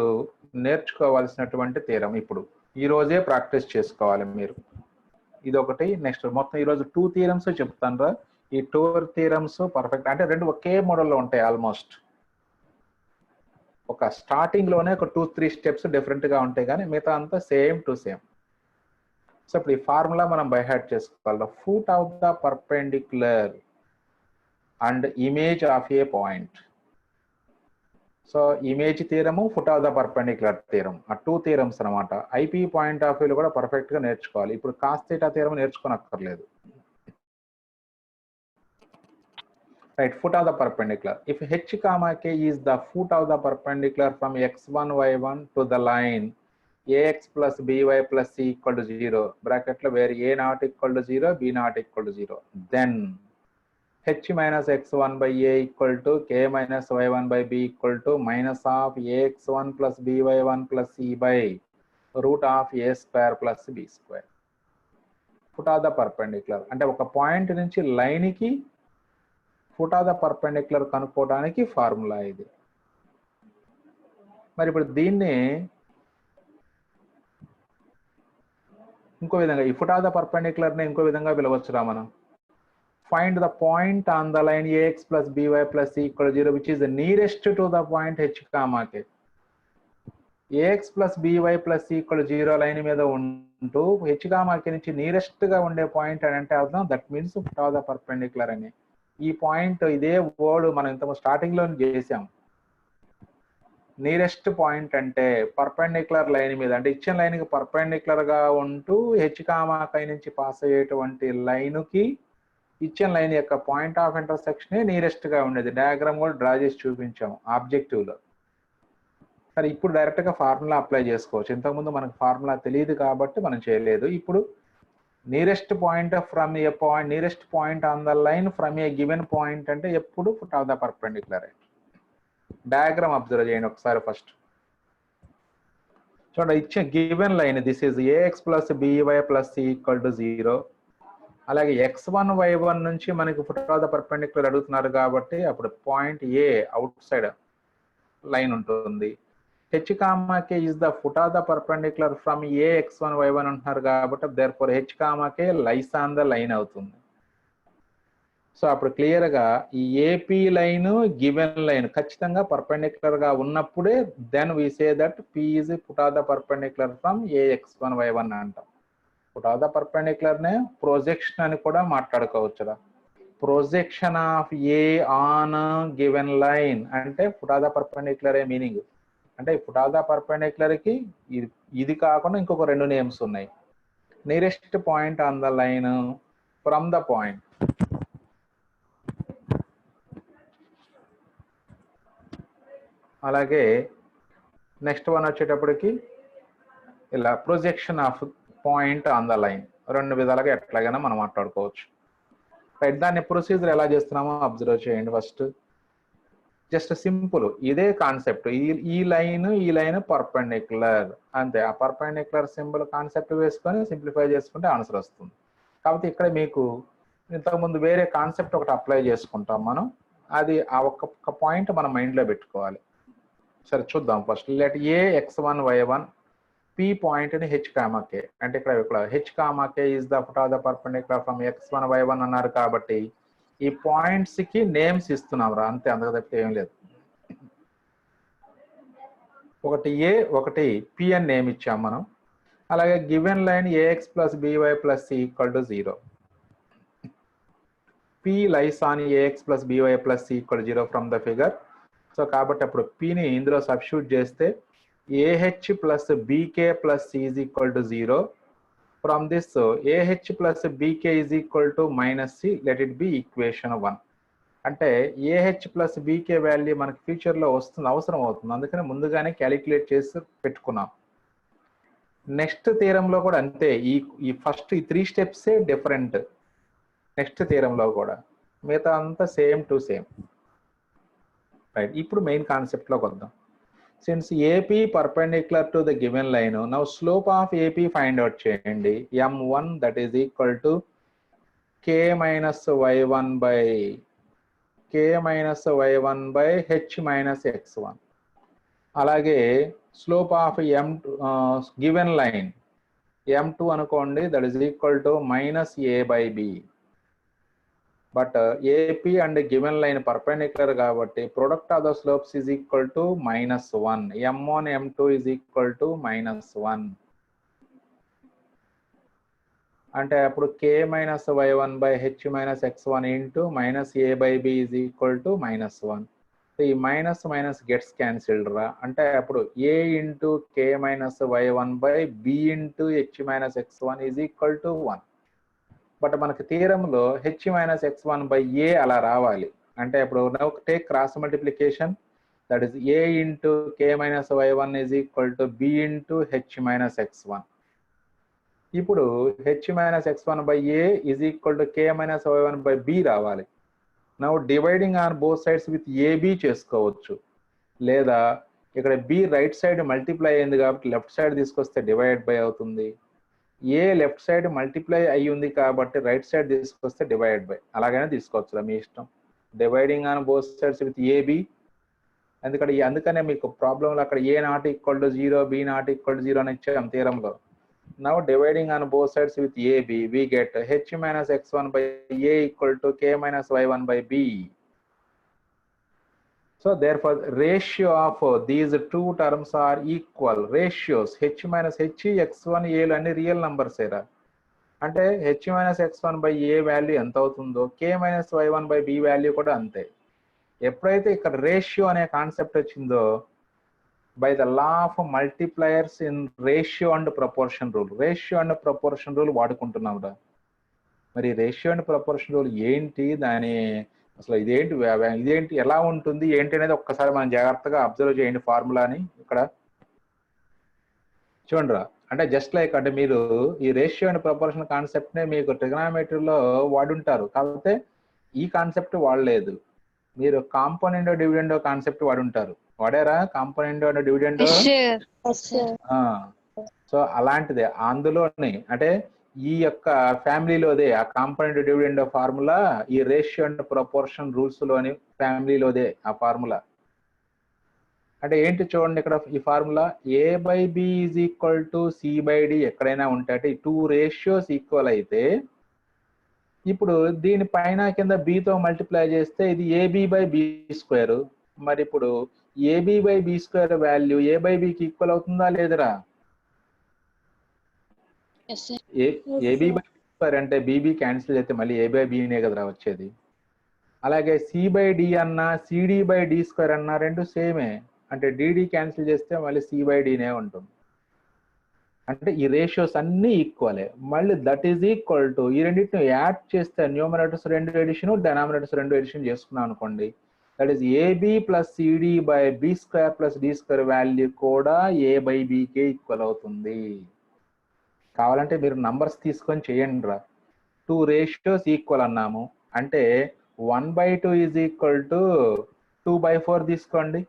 నేర్చుకోవాల్సినటువంటి థియరం. ఇప్పుడు ఈ రోజే ప్రాక్టీస్ చేసుకోవాలి మీరు. ఇదొకటి. నెక్స్ట్ మొత్తం ఈరోజు 2 థియరమ్స్ చెప్తాను రా. ఈ 2 థియరమ్స్ పర్ఫెక్ట్ అంటే రెండు ఒకే మోడల్లో ఉంటాయి ఆల్మోస్ట్. ఒక స్టార్టింగ్ లోనే ఒక 2-3 స్టెప్స్ డిఫరెంట్ గా ఉంటాయి కానీ మిగతా అంతా సేమ్ టు సేమ్. సో ఇప్పుడు ఈ ఫార్ములా మనం బై హార్ట్ చేసుకోవాలి. Foot of the perpendicular and image of a point. So image theorem, foot of the perpendicular theorem, ఆ 2 థియరమ్స్ అనమాట. ఐపీ పాయింట్ ఆఫ్ వ్యూలో కూడా పర్ఫెక్ట్ గా నేర్చుకోవాలి. ఇప్పుడు కాస్ థీటా థియరం నేర్చుకోనక్కర్లేదు. Right. Foot of the perpendicular. If h, k is the foot of the perpendicular from x1 y1 to the line ax plus by plus c equal to 0 bracket లో wear a not equal to 0 b not equal to 0, then h minus x1 by a equal to k minus y1 by b equal to minus of ax1 plus by1 plus c by root of a square plus b square. Foot of the perpendicular అంటే ఒక point నుంచి line కి foot of the perpendicular కనుక్కోవడానికి formula ఇది. మరి ఇప్పుడు దీన్ని ఇంకో విధంగా ఈ ఫుట్ ఆఫ్ ద పర్పెండిక్యులర్ ని ఇంకో విధంగా పిలవచ్చురా మనం. Find the point on the line ax plus by plus c equal to 0 which is the nearest to the point h comma k. ax plus by plus c equal to 0 line మీద ఉంటూ h comma k నుంచి nearest గా ఉండే point అని అంటే అర్థం that means foot of the perpendicular అని. ఈ పాయింట్ ఇదే వర్డ్ మనం ఇంత స్టార్టింగ్ లో చేసాం. నియరెస్ట్ పాయింట్ అంటే పర్పెండిక్యులర్ లైన్ మీద అంటే ఇచ్చిన లైన్ కి పర్పెండిక్యులర్ గా ఉంటూ h comma k నుంచి పాస్ అయ్యేటువంటి లైన్ కి ఇచ్చిన లైన్ యొక్క పాయింట్ ఆఫ్ ఇంటర్సెక్షన్ నియరెస్ట్ గా ఉండేది. డయాగ్రామ్ కూడా డ్రా చేసి చూపించాము ఆబ్జెక్టివ్ లో. సరే ఇప్పుడు డైరెక్ట్ గా ఫార్ములా అప్లై చేసుకోవచ్చు. ఇంతకుముందు మనకు ఫార్ములా తెలియదు కాబట్టి మనం చేయలేదు. ఇప్పుడు nearest point from a point nearest point on the line from a given point అంటే ఎప్పుడు foot of the perpendicular. Diagram observe చేయండి ఒకసారి ఫస్ట్. చూడండి ఇచ్చిన given line this is a x plus b y plus c equal to 0. అలాగే x1 y1 నుంచి మనకి foot of the perpendicular అడుగుతున్నారు కాబట్టి అప్పుడు పాయింట్ ఏ అవుట్ సైడ్ లైన్ ఉంటుంది. h comma k is the foot of the perpendicular from a x1 y1 అంటున్నారు కాబట్టి therefore h comma k lies on the line అవుతుంది. So అప్పుడు క్లియర్ గా ఈ ఏపీ లైన్ గివెన్ లైన్ ఖచ్చితంగా perpendicular గా ఉన్నప్పుడే then we say that p is foot of the perpendicular from a x1 y1 అంటాం. ఫుట్ ఆఫ్ ద పర్పెండిక్యులర్ నే projection అని కూడా మాట్లాడుకోవచ్చురా. Projection of A on given line అంటే foot of the perpendicular A meaning. అంటే foot of the perpendicular కి ఇది కాకుండా ఇంకొక రెండు నేమ్స్ ఉన్నాయి. Nearest point on the line from the point. అలాగే నెక్స్ట్ వన్ వచ్చేటప్పటికి ఇలా projection of point on the line. రెండు విధాలుగా ఎట్లాగైనా మనం మాట్లాడుకోవచ్చు. రైట్, దాన్ని ప్రొసీజర్ ఎలా చేస్తున్నామో అబ్జర్వ్ చేయండి. ఫస్ట్ జస్ట్ సింపుల్ ఇదే కాన్సెప్ట్. ఈ లైన్ పర్పెండిక్యులర్ అంతే. ఆ పర్పెండిక్యులర్ సింబల్ కాన్సెప్ట్ వేసుకొని సింప్లిఫై చేసుకుంటే ఆన్సర్ వస్తుంది. కాబట్టి ఇక్కడ మీకు ఇంతకుముందు వేరే కాన్సెప్ట్ ఒకటి అప్లై చేసుకుంటాం మనం. అది ఆ ఒక్క పాయింట్ మన మైండ్లో పెట్టుకోవాలి. సరే చూద్దాం. ఫస్ట్ లెట్ ఏ x1 y1 p పాయింట్ ని h comma k అంటే ఇక్కడ h comma k is the foot of the perpendicular from x1 y1 అన్నారు కాబట్టి ఈ పాయింట్స్ కి నేమ్స్ ఇస్తున్నాం రా అంతే, అందుకు తప్పితే ఏం లేదు. ఒకటి ఏ ఒకటి p అని నేమ్ ఇచ్చాం మనం. అలాగే given line ax plus by plus c equal to 0. p lies on ax plus by plus c equal to 0 from the figure. So కాబట్టి అప్పుడు p ని ఇందులో సబ్స్టిట్యూట్ చేస్తే ah plus bk plus c is equal to 0. From this ah plus bk is equal to minus c. Let it be equation 1. అంటే ah plus bk value మనకి future లో వస్తుంది, అవసరం అవుతుంది. అందుకని ముందుగానే క్యాలిక్యులేట్ చేసి పెట్టుకున్నాం. నెక్స్ట్ థీరంలో కూడా అంతే. ఈ ఫస్ట్ ఈ 3 స్టెప్సే డిఫరెంట్. నెక్స్ట్ థీరంలో కూడా మిగతా అంతా సేమ్ టు సేమ్. రైట్, ఇప్పుడు మెయిన్ కాన్సెప్ట్ లోకి వద్దాం. Since AP perpendicular to the given line, now slope of AP find out చేయండి. m1 that is equal to k minus y1 by h minus x1. అలాగే slope of given line m2 అనుకోండి, that is equal to minus a by b. But AP and given line perpendicular కాబట్టి product of the slopes is equal to -1. m1 m2 is equal to -1. అంటే అప్పుడు k minus y1 by h minus x1 into minus a by b is equal to -1. So ఈ minus minus gets cancelled రా. అంటే అప్పుడు a into k minus y1 by b into h minus x1 is equal to 1. But మనకి థీరంలో h minus x1 by a అలా రావాలి. అంటే ఇప్పుడు now take cross multiplication, that is a into k minus y1 is equal to b into h minus x1. ఇప్పుడు h minus x1 by a is equal to k minus y1 by b రావాలి. Now dividing on both sides with A B చేసుకోవచ్చు, లేదా ఇక్కడ B right side multiply అయింది కాబట్టి left side తీసుకొస్తే divide by అవుతుంది, A left side multiply అయ్యి ఉంది కాబట్టి రైట్ సైడ్ తీసుకొస్తే డివైడ్ బై, అలాగైనా తీసుకోవచ్చు మీ ఇష్టం. Dividing on both sides with A B, అందుకనే మీకు ప్రాబ్లంలో అక్కడ A not equal to 0, B not equal to 0 అని ఇచ్చాం థీరంలో. Now dividing on both sides with AB we get h minus x1 by a equal to k minus y1 by b. So therefore ratio of these two terms are equal. Ratios h minus h x1 a లు అన్ని real numbers ఏరా, అంటే h minus x1 by a value ఎంత అవుతుందో k minus y1 by b value కూడా అంతే. ఎప్పుడైతే ఇక్కడ రేషియో అనే కాన్సెప్ట్ వచ్చిందో, by the law of multipliers in ratio and proportion rule, ratio and proportion rule వాడుకుంటున్నాం రా. మరి రేషియో అండ్ ప్రపోర్షన్ రూల్ ఏంటి, దాని అసలు ఇదేంటి ఎలా ఉంటుంది ఏంటి అనేది ఒక్కసారి మనం జాగ్రత్తగా అబ్జర్వ్ చేయండి ఫార్ములాని. ఇక్కడ చూడండి రా, అంటే జస్ట్ లైక్ అంటే మీరు ఈ రేషియో అండ్ ప్రపోర్షన్ కాన్సెప్ట్ నే మీకు ట్రిగనామెట్రీలో వాడుంటారు, కాకపోతే ఈ కాన్సెప్ట్ వాడలేదు. మీరు కాంపోనెంట్ డివిడెండ్ కాన్సెప్ట్ వాడుంటారు, వాడారా కాంపోనెంట్ డివిడెండ్? సో అలాంటిదే అందులోని, అంటే ఈ యొక్క ఫ్యామిలీలోదే ఆ కాంపోనెంట్ డివిడెండ్ ఫార్ములా ఈ రేషియో అండ్ ప్రపోర్షన్ రూల్స్ లోని ఫ్యామిలీలోదే ఆ ఫార్ములా. అంటే ఏంటి చూడండి, ఇక్కడ ఈ formula a by b is equal to c by d ఎక్కడైనా ఉంటే, అంటే 2 రేషియోస్ ఈక్వల్ అయితే ఇప్పుడు దీని పైన కింద బితో మల్టిప్లై చేస్తే ఇది ఏబి బై బి స్క్వేర్. మరి ఇప్పుడు A B by B square value A by బికి ఈక్వల్ అవుతుందా లేదరా? ఏబి బై బి స్క్వేర్ అంటే బీబీ క్యాన్సిల్ అయితే మళ్ళీ ఏ బై బినే కదరా వచ్చేది. అలాగే సి బై డి అన్నా సిడి బై డి స్క్వేర్ అన్నా రెండు సేమే, అంటే డిడి క్యాన్సిల్ చేస్తే మళ్ళీ సి బై డినే ఉంటుంది. అంటే ఈ రేషియోస్ అన్ని ఈక్వలే. మళ్ళీ దట్ ఈజ్ ఈక్వల్ టు ఈ రెండింటిని యాడ్ చేస్తే న్యూమరేటర్స్ 2 ఎడిషన్, డెనామినేటర్స్ 2 ఎడిషన్ చేసుకున్నాం అనుకోండి, that is AB plus CD by B square plus D square value కూడా ఏ బై బికే ఈక్వల్ అవుతుంది. కావాలంటే మీరు నంబర్స్ తీసుకొని చేయండి రా. 2 రేషియోస్ ఈక్వల్ అన్నాము అంటే 1/2 ఈజ్ ఈక్వల్ టు 2/4 తీసుకోండి,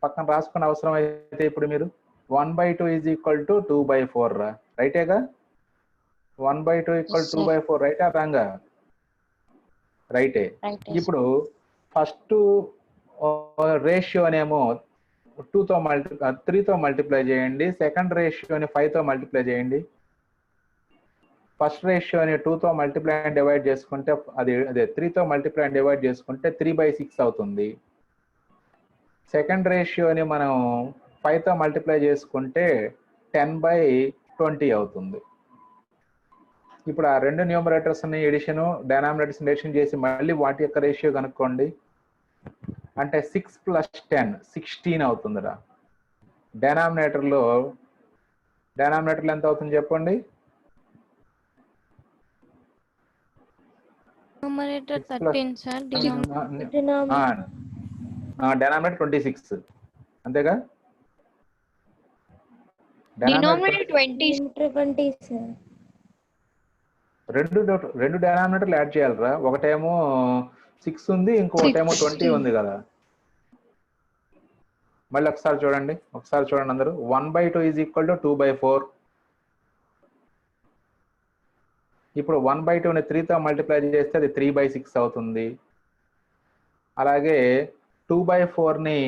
పక్కన రాసుకునే అవసరం అయితే ఇప్పుడు మీరు 1/2 ఈజ్ ఈక్వల్ టు 2/4 రా, రైటేగా? 1/2 ఈక్వల్ 2/4 రైటా రాంగా? రైటే. ఇప్పుడు ఫస్ట్ రేషియోనేమో 3తో మల్టిప్లై చేయండి, సెకండ్ రేషియోని 5తో మల్టిప్లై చేయండి. ఫస్ట్ రేషియోని 2తో మల్టిప్లై అండ్ డివైడ్ చేసుకుంటే అదే 3తో మల్టిప్లై అండ్ డివైడ్ చేసుకుంటే 3/6 అవుతుంది. సెకండ్ రేషియోని మనం 5తో మల్టిప్లై చేసుకుంటే 10/20 అవుతుంది. ఇప్పుడు ఆ రెండు న్యూమరేటర్స్ ఎడిషన్, డెనామినేటర్స్ ఎడిషన్ చేసి మళ్ళీ వాటి యొక్క రేషియో కనుక్కోండి. అంటే 6 + 10 16 అవుతుందిరా. డెనామినేటర్లో ఎంత అవుతుంది చెప్పండి? న్యూమరేటర్ 13 సార్, డెనామినేటర్ 26 అంతేగా? Denominator 20 sir. రెండు డెనామినేటర్లు యాడ్ చేయాలరా, ఒకటేమో 6 ఉంది, ఇంకొకటేమో 20 ఉంది కదా. మళ్ళీ ఒకసారి చూడండి అందరూ. 1/2 ఈజ్ ఈక్వల్ టు 2/4. ఇప్పుడు 1/2ని 3తో మల్టిప్లై చేస్తే అది 3/6 అవుతుంది. అలాగే 2/4ని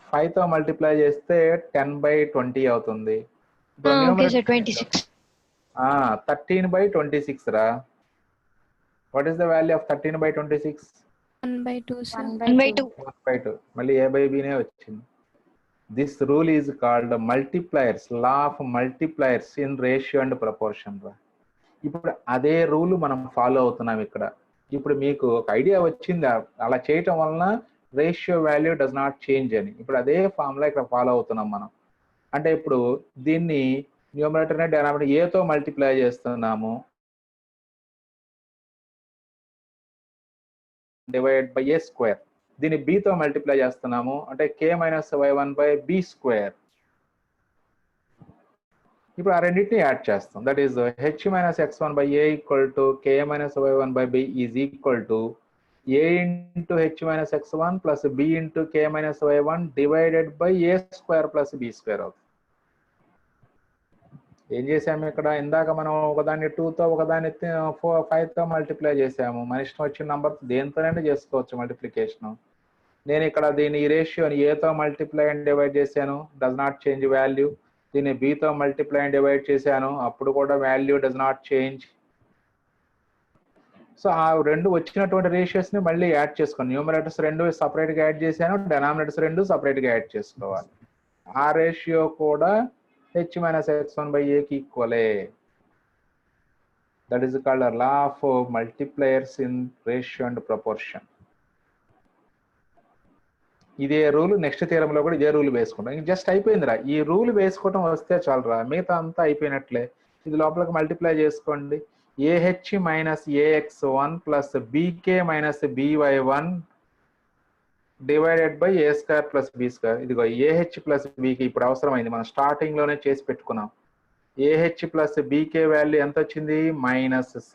5తో మల్టిప్లై చేస్తే 10/20 అవుతుంది. 13/26 రా. What is the value of 13/26? 1/2 sir. 1/2. మళ్ళీ ఏ బై బినే వచ్చింది. This rule is called multipliers, law of multipliers in ratio and proportion రా. ఇప్పుడు అదే రూల్ మనం ఫాలో అవుతున్నాం ఇక్కడ. ఇప్పుడు మీకు ఒక ఐడియా వచ్చింది, అలా చేయటం వలన ratio value does not change అని. ఇప్పుడు అదే ఫార్ములా ఇక్కడ ఫాలో అవుతున్నాం మనం. అంటే ఇప్పుడు దీన్ని న్యూమరేటర్ ని డెనామినేటర్ ఏతో మల్టిప్లై చేస్తున్నాము, డివైడ్ బై ఏ స్క్వేర్. దీన్ని బితో మల్టిప్లై చేస్తున్నాము అంటే k - y1 by b square. ఇప్పుడు ఆ రెండింటిని యాడ్ చేస్తాం. That is h - x1 by a equal to k - y1 by b is equal to a into h minus x1 plus b into k minus y1 divided by a square plus b square అవుతుంది. ఏం చేసాము ఇక్కడ? ఇందాక మనం ఒకదాన్ని 2తో ఒకదాన్ని 5తో multiply చేసాము. మన ఇష్టం వచ్చిన నంబర్ దేంతోనైనా చేసుకోవచ్చు మల్టిప్లికేషన్. నేను ఇక్కడ దీని ఈ రేషియోని ఏతో మల్టిప్లై అండ్ డివైడ్ చేశాను, డస్ నాట్ చేంజ్ వాల్యూ. దీన్ని బితో మల్టిప్లై అండ్ డివైడ్ చేశాను, అప్పుడు కూడా value does not change. So ఆ రెండు వచ్చినటువంటి రేషియోస్ ని మళ్ళీ యాడ్ చేసుకోండి. న్యూమరేటర్స్ రెండు సపరేట్ గా యాడ్ చేశాను, డెనామినేటర్స్ రెండు సపరేట్ గా యాడ్ చేసుకోవాలి. ఆ రేషియో కూడా h minus x1 by a కి ఈక్వలే. That is called law of multipliers in ratio and proportion. ఇదే రూల్ నెక్స్ట్ థియరంలో కూడా ఇదే రూల్ వేసుకుంటాం. జస్ట్ అయిపోయిందిరా, ఈ రూల్ వేసుకోవటం వస్తే చాలరా, మిగతా అంతా అయిపోయినట్లే. ఇది లోపలికి మల్టిప్లై చేసుకోండి. AH minus AX1 plus BK minus BY1 divided by A square plus B square. ఇదిగో AH plus BK ఇప్పుడు అవసరమైంది, మనం స్టార్టింగ్ లోనే చేసి పెట్టుకున్నాం. AH plus BK వాల్యూ ఎంత వచ్చింది? -C.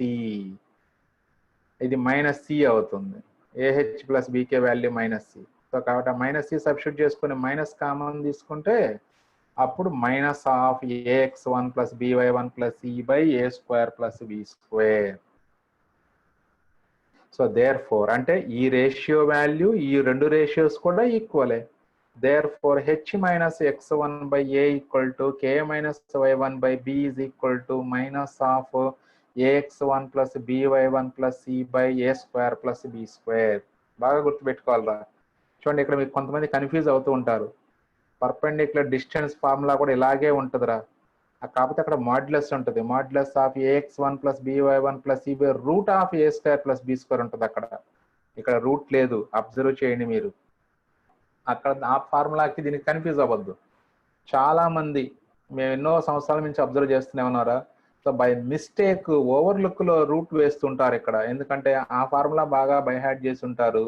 ఇది -C అవుతుంది. AH plus BK value -C. So కాబట్టి -C సబ్స్టిట్యూట్ చేసుకుని మైనస్ కామన్ తీసుకుంటే అప్పుడు minus of AX1 plus BY1 plus C by A square plus B square. So therefore అంటే ఈ రేషియో వాల్యూ ఈ రెండు రేషియోస్ కూడా ఈక్వలే. Therefore H minus x1 by A equal to K minus y1 by B is equal to minus of AX1 plus BY1 plus C by A square plus B square. బాగా గుర్తుపెట్టుకోవాలరా. చూడండి, ఇక్కడ మీకు కొంతమంది confuse అవుతూ ఉంటారు. Perpendicular distance formula కూడా ఇలాగే ఉంటుందిరా, కాకపోతే అక్కడ మాడ్యులస్ ఉంటుంది. Modulus of AX1 plus BY1 plus C by root of A square plus B square ఉంటుంది అక్కడ. ఇక్కడ రూట్ లేదు, అబ్జర్వ్ చేయండి మీరు. అక్కడ ఆ ఫార్ములాకి దీనికి కన్ఫ్యూజ్ అవ్వద్దు. చాలా మంది మేము ఎన్నో సంవత్సరాల నుంచి అబ్జర్వ్ చేస్తూనే ఉన్నారా, సో బై మిస్టేక్ ఓవర్లుక్ లో రూట్ వేస్తుంటారు ఇక్కడ. ఎందుకంటే ఆ ఫార్ములా బాగా బైహార్ట్ చేసి ఉంటారు,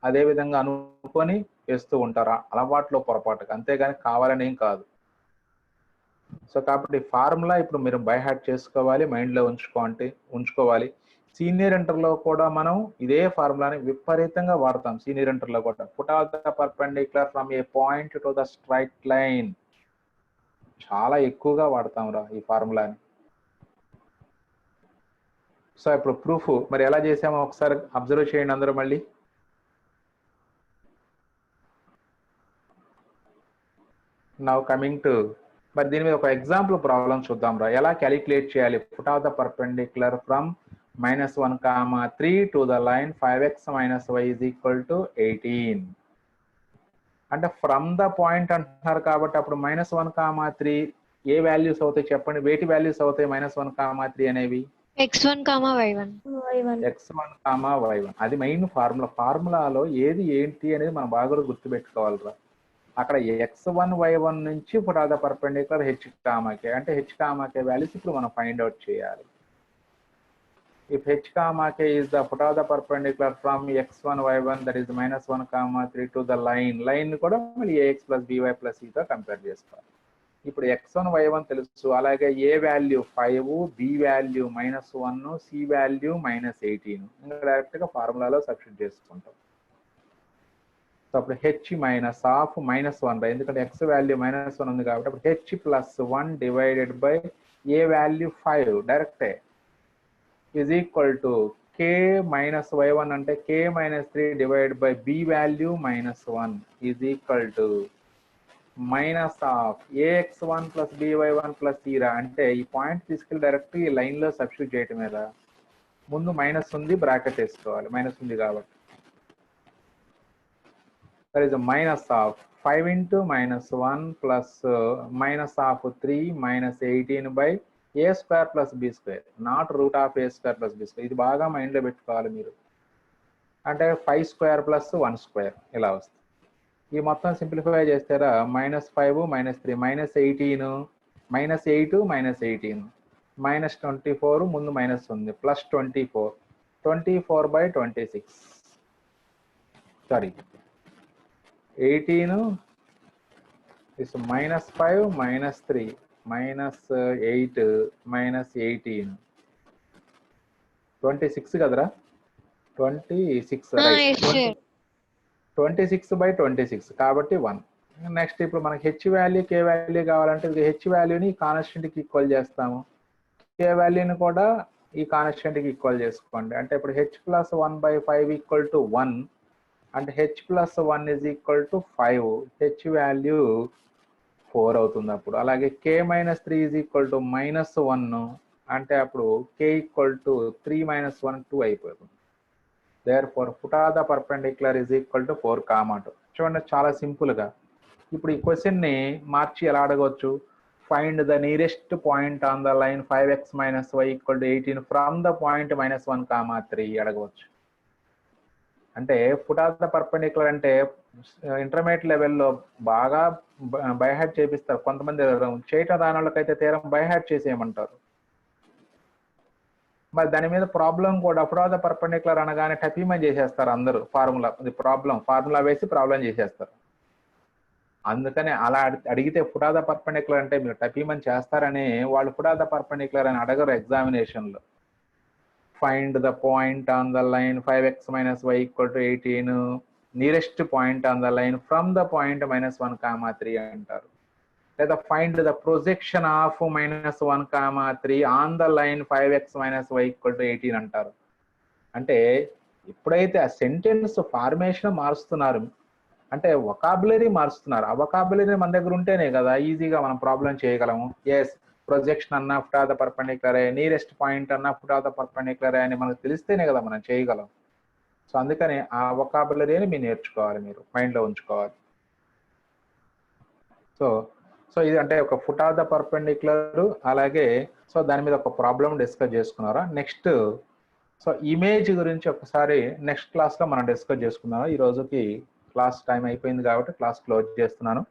అదే విధంగా అనుకొని వేస్తూ ఉంటారు అలవాట్లో పొరపాటుగా, అంతేగాని కావాలని ఏం కాదు. సో కాబట్టి ఫార్ములా ఇప్పుడు మీరు బైహార్ట్ చేసుకోవాలి, మైండ్లో ఉంచుకోవాలి. సీనియర్ ఇంటర్లో కూడా మనం ఇదే ఫార్ములాని విపరీతంగా వాడతాం. సీనియర్ ఇంటర్లో కూడా put off the perpendicular from a point to the straight line చాలా ఎక్కువగా వాడతాం రా ఈ ఫార్ములాని. సో ఇప్పుడు ప్రూఫ్ మరి ఎలా చేసామో ఒకసారి అబ్జర్వ్ చేయండి అందరూ మళ్ళీ. నౌ కమింగ్ టు మరి దీని మీద ఒక ఎగ్జాంపుల్ ప్రాబ్లం చూద్దాం రా, ఎలా క్యాలిక్యులేట్ చేయాలి. Put off the perpendicular from -1, 3 to the line 5x minus y is equal to 18. అంటే ఫ్రమ్ ద పాయింట్ అంటున్నారు కాబట్టి అప్పుడు -1, 3 ఏ వాల్యూస్ అవుతాయి చెప్పండి, వేటి వాల్యూస్ అవుతాయి -1, 3 అనేవి? x1, y1. x1, y1 అది మెయిన్ ఫార్ములాలో ఏది ఏంటి అనేది మనం బాగా గుర్తుపెట్టుకోవాలిరా. అక్కడ x1, y1 నుంచి put off the perpendicular h, k అంటే h, k వాల్యూస్ ఇప్పుడు మనం ఫైండ్ అవుట్ చేయాలి. If h, k is the put of the perpendicular from x1, y1 that is -1, 3 to the line కూడా మళ్ళీ ax plus by plus c తో compare చేసుకోవాలి. ఇప్పుడు x1, y1 తెలుసు, అలాగే a value 5, b value -1, c value -18 ఇంకా direct గా ఫార్ములాలో substitute చేసుకుంటాం. సో అప్పుడు h మైనస్ ఆఫ్ -1 బై, ఎందుకంటే x వాల్యూ -1 ఉంది కాబట్టి అప్పుడు h plus 1 divided by a value 5 డైరెక్టే is equal to k minus y1 అంటే k minus 3 divided by b value -1 is equal to minus of ax1 plus by1 plus c రా. అంటే ఈ point తీసుకెళ్ళి direct ఈ line లో substitute చేయటమే రా. ముందు మైనస్ ఉంది, బ్రాకెట్ వేసుకోవాలి, మైనస్ ఉంది కాబట్టి. That is minus of 5 into -1 plus minus of 3 -18 by a square plus b square, not root of a square plus b square. ఇది బాగా మైండ్లో పెట్టుకోవాలి మీరు. అంటే 5 square plus 1 square ఇలా వస్తుంది. ఈ మొత్తం సింప్లిఫై చేస్తారా, -5 -3 -18 -8 -18 -24 ముందు మైనస్ ఉంది ప్లస్ 24 by 26 సారీ 18 is -5 -3 -8 -18 26 కదరా. 26 yes, రైట్. sir. 26/26 కాబట్టి 1. నెక్స్ట్ ఇప్పుడు మనకి హెచ్ వాల్యూ కే వాల్యూ కావాలంటే హెచ్ వాల్యూని కాన్స్టెంట్కి ఈక్వల్ చేస్తాము, కే వాల్యూని కూడా ఈ కాన్స్టెంట్కి ఈక్వల్ చేసుకోండి. అంటే ఇప్పుడు హెచ్ ప్లస్ 1/5 ఈక్వల్ టు 1 అంటే H plus 1 is equal to 5, H value 4 అవుతుంది అప్పుడు. అలాగే కే మైనస్ 3 ఈజ్ ఈక్వల్ టు -1 అంటే అప్పుడు కే ఈక్వల్ టు 3 - 1 2 అయిపోతుంది. therefore foot of the perpendicular is equal to 4, 2. చూడండి చాలా సింపుల్ గా. ఇప్పుడు ఈ క్వశ్చన్ ని మార్చి ఎలా అడగవచ్చు, find the nearest point on the line 5x - y = 18 from the point -1, 3 అడగవచ్చు. అంటే ఫుట్ ఆఫ్ ద పర్పెండిక్యులర్ అంటే ఇంటర్మీడియట్ లెవెల్లో బాగా బై హార్ట్ చేపిస్తారు కొంతమంది, చేయటం రాని వాళ్ళకైతే తీరం బై హార్ట్ చేసేయమంటారు. మరి దాని మీద ప్రాబ్లం కూడా ఫుట్ ఆఫ్ ద పర్పెండిక్యులర్ అనగానే టపీమని చేసేస్తారు అందరూ. ఫార్ములా వేసి ప్రాబ్లం చేసేస్తారు. అందుకని అలా అడిగితే ఫుట్ ఆఫ్ ద పర్పెండిక్యులర్ అంటే మీరు టపీమని చేస్తారని వాళ్ళు ఫుట్ ఆఫ్ ద పర్పెండిక్యులర్ అని అడగరు ఎగ్జామినేషన్లో. Find the point on the line 5x - y = 18 nearest point on the line from the point -1, 3 అంటారు. లేదా find the projection of -1, 3 on the line 5x - y = 18 అంటారు. అంటే ఎప్పుడైతే ఆ సెంటెన్స్ ఫార్మేషన్ మారుస్తున్నారు అంటే వొకాబులరీ మారుస్తున్నారు, ఆ వొకాబులరీ మన దగ్గర ఉంటేనే కదా ఈజీగా మనం ప్రాబ్లం చేయగలము. ఎస్, ప్రొజెక్షన్ అన్న foot of the perpendicular, nearest point అన్న ఫుట్ ఆఫ్ ద పర్పెండిక్యులర్ అని మనకు తెలిస్తేనే కదా మనం చేయగలం. సో అందుకని ఆ వొకాబులరీని మీరు నేర్చుకోవాలి, మీరు మైండ్లో ఉంచుకోవాలి. సో ఇది అంటే ఒక ఫుట్ ఆఫ్ ద పర్పెండిక్యులర్. అలాగే సో దాని మీద ఒక ప్రాబ్లం డిస్కస్ చేసుకున్నారా. నెక్స్ట్ సో ఇమేజ్ గురించి ఒకసారి నెక్స్ట్ క్లాస్లో మనం డిస్కస్ చేసుకున్నాం. ఈ రోజుకి క్లాస్ టైం అయిపోయింది కాబట్టి క్లాస్ క్లోజ్ చేస్తున్నాను.